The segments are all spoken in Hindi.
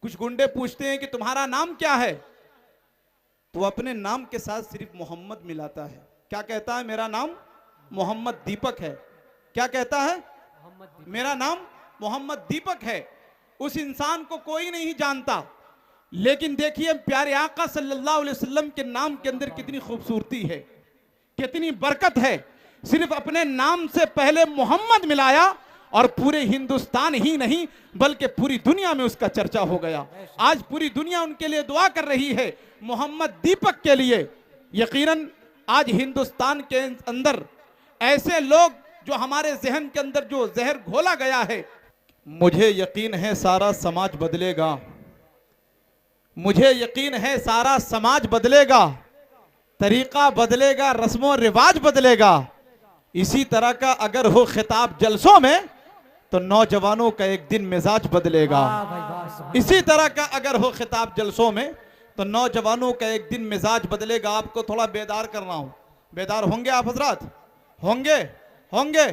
कुछ गुंडे पूछते हैं कि तुम्हारा नाम क्या है, तो अपने नाम के साथ सिर्फ मोहम्मद मिलाता है। क्या कहता है? मेरा नाम मोहम्मद दीपक है। क्या कहता है? मेरा नाम मोहम्मद दीपक है। उस इंसान को कोई नहीं जानता, लेकिन देखिए प्यारे आका सल्लल्लाहु अलैहि वसल्लम के नाम के अंदर कितनी खूबसूरती है, कितनी बरकत है। सिर्फ अपने नाम से पहले मोहम्मद मिलाया और पूरे हिंदुस्तान ही नहीं बल्कि पूरी दुनिया में उसका चर्चा हो गया। आज पूरी दुनिया उनके लिए दुआ कर रही है, मोहम्मद दीपक के लिए। यकीनन आज हिंदुस्तान के अंदर ऐसे लोग जो हमारे जहन के अंदर जो जहर घोला गया है, मुझे यकीन है सारा समाज बदलेगा, मुझे यकीन है सारा समाज बदलेगा, तरीका बदलेगा, रस्मों रिवाज बदलेगा। इसी तरह का अगर हो खिताब जलसों में तो नौजवानों का एक दिन मिजाज बदलेगा। इसी तरह का अगर हो खिताब जलसों में तो नौजवानों का एक दिन मिजाज बदलेगा। आपको थोड़ा बेदार करना हो, बेदार होंगे आप हजरात? होंगे? होंगे?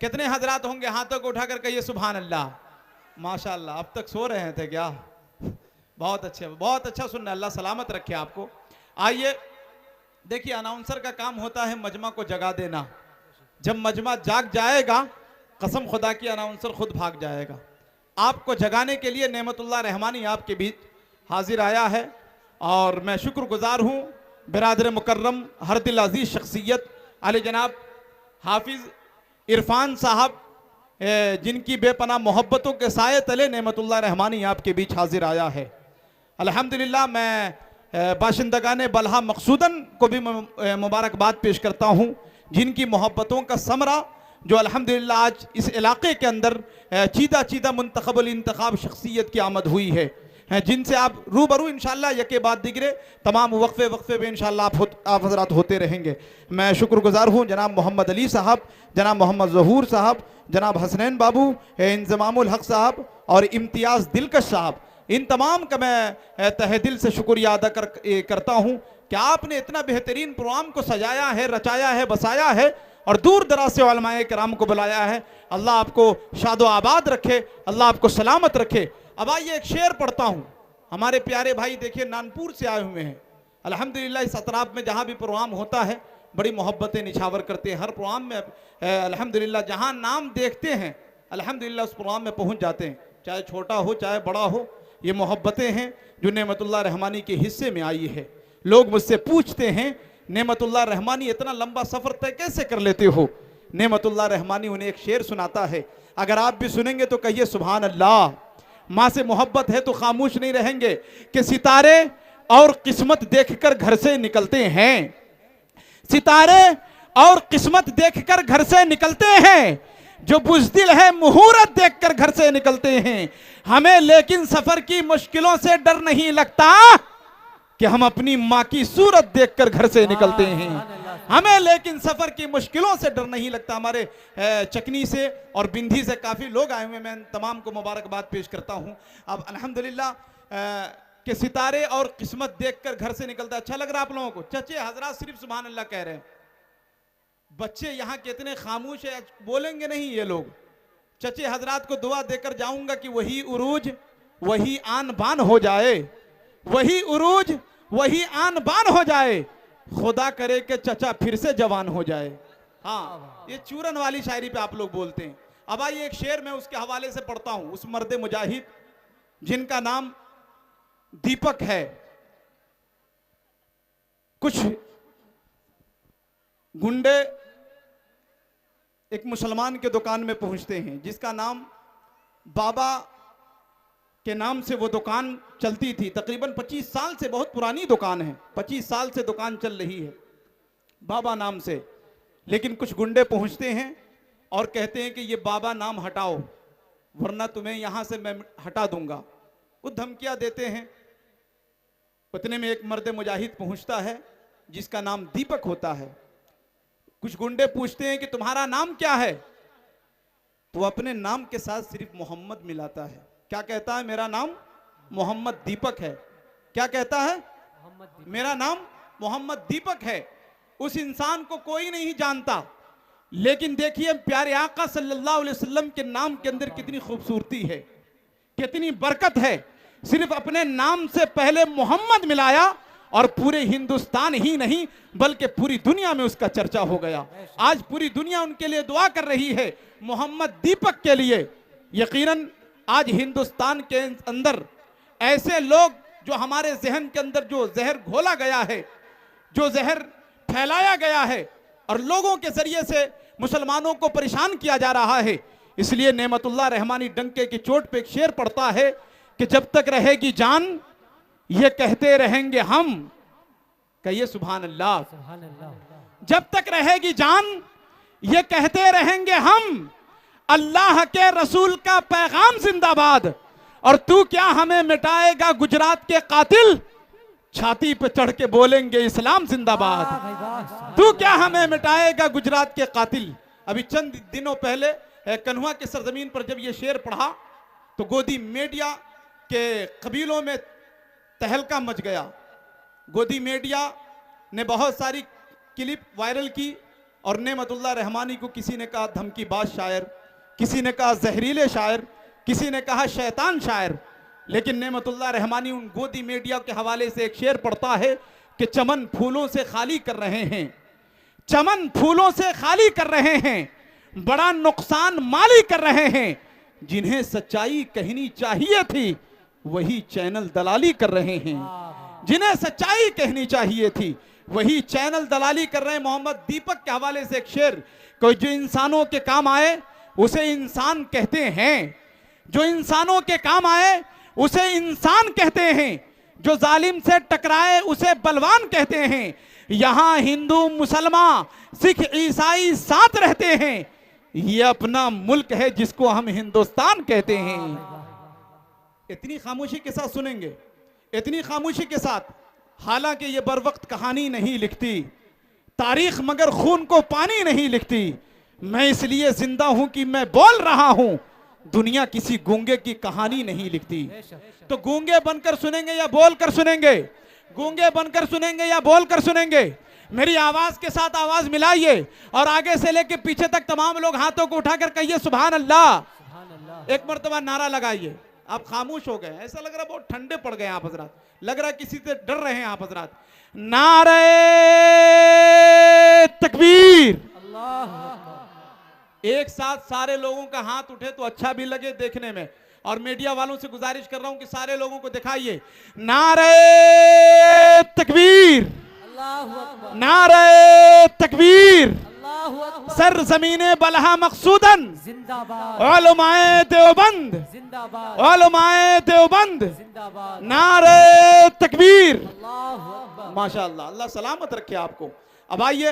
कितने हजरात होंगे? हाथों को उठाकर कहिए सुभान अल्लाह। माशाअल्लाह, अब तक सो रहे थे क्या? बहुत अच्छे, बहुत अच्छा सुनना। अल्लाह सलामत रखे आपको। आइए देखिए, अनाउंसर का काम होता है मजमा को जगा देना। जब मजमा जाग जाएगा, कसम खुदा की अनाउंसर खुद भाग जाएगा। आपको जगाने के लिए नेमतुल्लाह रहमानी आपके बीच हाजिर आया है और मैं शुक्रगुजार हूँ बिरादर मुकर्रम हर दिल अजीज शख्सियत आले जनाब हाफिज इरफान साहब, जिनकी बेपनाह मोहब्बतों के साए तले नेमतुल्लाह रहमानी आपके बीच हाजिर आया है। अल्हम्दुलिल्लाह, मैं बाशिंदगाने बलहा मकसूदन को भी मुबारकबाद पेश करता हूँ, जिनकी मोहब्बतों का समरा जो अल्हम्दुलिल्लाह आज इस इलाके के अंदर चीदा चीदा मुंतखबुल इंतखाब शख्सियत की आमद हुई है, जिनसे आप रूबरू इंशाअल्लाह यके बाद दिगरे तमाम वक्फे वक्फे में इंशाअल्लाह आप हजरात होते रहेंगे। मैं शुक्रगुजार हूँ जनाब मोहम्मद अली साहब, जनाब मोहम्मद ज़हूर साहब, जनाब हसनैन बाबू, इंज़मामुल हक साहब और इम्तियाज़ दिलकश साहब, इन तमाम का मैं तहे दिल से शुक्रिया अदा करता हूँ कि आपने इतना बेहतरीन प्रोग्राम को सजाया है, रचाया है, बसाया है और दूर दराज से उलमाए किराम को बुलाया है। अल्लाह आपको शादो आबाद रखे, अल्लाह आपको सलामत रखे। अब आइए एक शेर पढ़ता हूँ। हमारे प्यारे भाई देखिए नानपुर से आए हुए हैं। अल्हम्दुलिल्लाह इस अतराफ में जहाँ भी प्रोग्राम होता है बड़ी मोहब्बतें निछावर करते हैं। हर प्रोग्राम में अल्हम्दुलिल्लाह जहाँ नाम देखते हैं अल्हम्दुलिल्लाह उस प्रोग्राम में पहुँच जाते हैं, चाहे छोटा हो चाहे बड़ा हो। ये मोहब्बतें हैं जो नेमतुल्लाह रहमानी के हिस्से में आई है। लोग मुझसे पूछते हैं नेमतुल्लाह रहमानी इतना लंबा सफ़र तय कैसे कर लेते हो? नेमतुल्लाह रहमानी उन्हें एक शेर सुनाता है, अगर आप भी सुनेंगे तो कहिए सुभान अल्लाह। माँ से मोहब्बत है तो खामोश नहीं रहेंगे कि सितारे और किस्मत देखकर घर से निकलते हैं, सितारे और किस्मत देखकर घर से निकलते हैं, जो बुज़दिल है मुहूर्त देखकर घर से निकलते हैं। हमें लेकिन सफर की मुश्किलों से डर नहीं लगता कि हम अपनी माँ की सूरत देखकर घर से निकलते हैं। हमें लेकिन सफर की मुश्किलों से डर नहीं लगता। हमारे चकनी से और बिंदी से काफ़ी लोग आए हुए, मैं तमाम को मुबारकबाद पेश करता हूँ। अब अल्हम्दुलिल्लाह के सितारे और किस्मत देखकर घर से निकलता। अच्छा लग रहा है आप लोगों को? चचे हजरात सिर्फ सुभान अल्लाह कह रहे हैं। बच्चे यहाँ कितने खामोश है, बोलेंगे नहीं ये लोग। चचे हजरात को दुआ देकर जाऊंगा कि वही उरूज वही आन बान हो जाए, वही उरूज वही आन बान हो जाए, खुदा करे कि चचा फिर से जवान हो जाए। हाँ, ये चूरन वाली शायरी पे आप लोग बोलते हैं। अब आइए एक शेर मैं उसके हवाले से पढ़ता हूं। उस मर्द मुजाहिद जिनका नाम दीपक है, कुछ गुंडे एक मुसलमान के दुकान में पहुंचते हैं जिसका नाम बाबा के नाम से वो दुकान चलती थी। तकरीबन 25 साल से, बहुत पुरानी दुकान है, 25 साल से दुकान चल रही है बाबा नाम से। लेकिन कुछ गुंडे पहुंचते हैं और कहते हैं कि ये बाबा नाम हटाओ वरना तुम्हें यहां से मैं हटा दूंगा। वो धमकियां देते हैं। उतने में एक मर्द मुजाहिद पहुंचता है जिसका नाम दीपक होता है। कुछ गुंडे पूछते हैं कि तुम्हारा नाम क्या है, तो अपने नाम के साथ सिर्फ मोहम्मद मिलाता है। क्या कहता है? मेरा नाम मोहम्मद दीपक है। क्या कहता है? मेरा नाम मोहम्मद दीपक है। उस इंसान को कोई नहीं जानता, लेकिन देखिए प्यारे आका सल्लल्लाहु अलैहि वसल्लम के नाम के अंदर कितनी खूबसूरती है, कितनी बरकत है। सिर्फ अपने नाम से पहले मोहम्मद मिलाया और पूरे हिंदुस्तान ही नहीं बल्कि पूरी दुनिया में उसका चर्चा हो गया। आज पूरी दुनिया उनके लिए दुआ कर रही है, मोहम्मद दीपक के लिए। यकीनन आज हिंदुस्तान के अंदर ऐसे लोग जो हमारे जहन के अंदर जो जहर घोला गया है, जो जहर फैलाया गया है और लोगों के जरिए से मुसलमानों को परेशान किया जा रहा है, इसलिए नेमतुल्लाह रहमानी डंके की चोट पे एक शेर पढ़ता है कि जब तक रहेगी जान ये कहते रहेंगे हम, कहिए सुभान अल्लाह। जब तक रहेगी जान ये कहते रहेंगे हम, अल्लाह के रसूल का पैगाम जिंदाबाद। और तू क्या हमें मिटाएगा गुजरात के कातिल, छाती पे चढ़ के बोलेंगे इस्लाम जिंदाबाद। तू क्या हमें मिटाएगा गुजरात के कातिल। अभी चंद दिनों पहले कन्हुआ की सरजमीन पर जब ये शेर पढ़ा तो गोदी मीडिया के कबीलों में तहलका मच गया। गोदी मीडिया ने बहुत सारी क्लिप वायरल की और नेमतुल्लाह रहमानी को किसी ने कहा धमकीबाज शायर, किसी ने कहा जहरीले शायर, किसी ने कहा शैतान शायर। लेकिन नेमतुल्लाह रहमानी उन गोदी मीडिया के हवाले से एक शेर पढ़ता है कि चमन फूलों से खाली कर रहे हैं, चमन फूलों से खाली कर रहे हैं, बड़ा नुकसान माली कर रहे हैं। जिन्हें सच्चाई कहनी चाहिए थी वही चैनल दलाली कर रहे हैं, जिन्हें सच्चाई कहनी चाहिए थी वही चैनल दलाली कर रहे हैं। मोहम्मद दीपक के हवाले से एक शेर, कोई जो इंसानों के काम आए उसे इंसान कहते हैं, जो इंसानों के काम आए उसे इंसान कहते हैं, जो जालिम से टकराए उसे बलवान कहते हैं। यहां हिंदू मुसलमान सिख ईसाई साथ रहते हैं, ये अपना मुल्क है जिसको हम हिंदुस्तान कहते हैं। इतनी खामोशी के साथ सुनेंगे, इतनी खामोशी के साथ। हालांकि ये बर वक्त कहानी नहीं लिखती तारीख, मगर खून को पानी नहीं लिखती। मैं इसलिए जिंदा हूं कि मैं बोल रहा हूं, दुनिया किसी गूंगे की कहानी नहीं लिखती। तो गूंगे बनकर सुनेंगे या बोलकर सुनेंगे, गूंगे बनकर सुनेंगे या बोलकर सुनेंगे। मेरी आवाज के साथ आवाज मिलाइए और आगे से लेके पीछे तक तमाम लोग हाथों को उठाकर कहिए सुभान अल्लाह। एक मर्तबा नारा लगाइए। आप खामोश हो गए, ऐसा लग रहा बहुत ठंडे पड़ गए आप हजरात, लग रहा है किसी से डर रहे हैं आप हजरात। नारे तकबीर। एक साथ सारे लोगों का हाथ उठे तो अच्छा भी लगे देखने में। और मीडिया वालों से गुजारिश कर रहा हूं कि सारे लोगों को दिखाइए नारे तकबीर, नारे तकबीर। सर जमीने बलहा मकसूदन जिंदाबाद, उलमाए देवबंद जिंदाबाद, उलमाए देवबंद जिंदाबाद, नारे तकबीर। माशाअल्लाह, अल्लाह सलामत रखे आपको। अब आइए